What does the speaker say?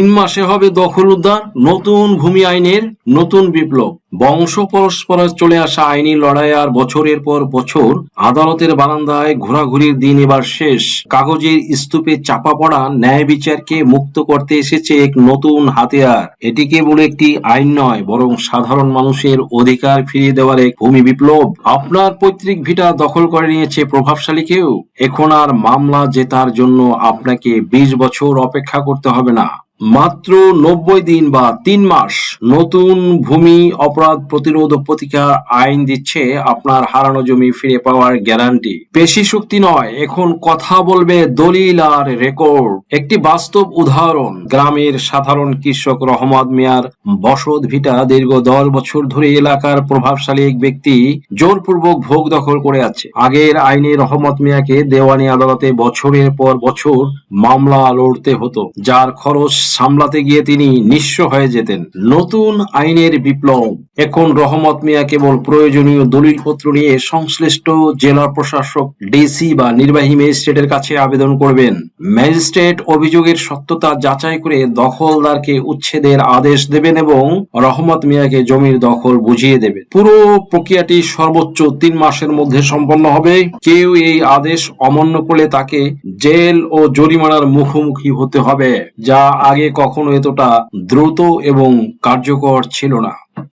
3 মাসে হবে দখল উদ্ধার, নতুন ভূমি আইনের নতুন বিপ্লব। বংশ পরস্পরে চলে আসা আইনি লড়াই আর বছরের পর বছর আদালতের বারান্দায় ঘোরাঘুরির দিন এবার শেষ। কাগজের স্তূপে চাপা পড়া ন্যায় বিচারকে মুক্ত করতে এসেছে এক নতুন হাতিয়ার। এটি কেবল একটি আইন নয়, বরং সাধারণ মানুষের অধিকার ফিরিয়ে দেওয়ার এক ভূমি বিপ্লব। আপনার পৈতৃক ভিটা দখল করে নিয়েছে প্রভাবশালী কেউ। এখন আর মামলা জেতার জন্য আপনাকে 20 বছর অপেক্ষা করতে হবে না, মাত্র 90 দিন বা 3 মাস। নতুন ভূমি অপরাধ প্রতিরোধ ও প্রতিকার আইন দিচ্ছে আপনার হারানো জমি ফিরে পাওয়ার গ্যারান্টি। পেশি শক্তি নয়, এখন কথা বলবে দলিল আর রেকর্ড। একটি বাস্তব উদাহরণ, গ্রামের সাধারণ কৃষক রহমত মিয়ার বসত ভিটা দীর্ঘ 10 বছর ধরে এলাকার প্রভাবশালী এক ব্যক্তি জোরপূর্বক ভোগ দখল করে আছে। আগের আইনে রহমত মিয়াকে দেওয়ানি আদালতে বছরের পর বছর মামলা লড়তে হতো, যার খরচ সামলাতে গিয়ে তিনি নিঃস্ব হয়ে যেতেন। নতুন আইনের বিপ্লব, এখন রহমত মিয়া কেবল প্রয়োজনীয় দলিলপত্র নিয়ে সংশ্লিষ্ট জেলা প্রশাসক, ডিসি বা নির্বাহী ম্যাজিস্ট্রেটের কাছে আবেদন করবেন। ম্যাজিস্ট্রেট অভিযোগের সত্যতা যাচাই করে দখলদারকে উচ্ছেদের আদেশ দেবেন এবং রহমত মিয়াকে জমির দখল বুঝিয়ে দেবেন। পুরো প্রক্রিয়াটি সর্বোচ্চ 3 মাসের মধ্যে সম্পন্ন হবে। কেউ এই আদেশ অমান্য করলে তাকে জেল ও জরিমানার মুখোমুখি হতে হবে, যা আগে কখনো এতটা দ্রুত এবং কার্যকর ছিল না।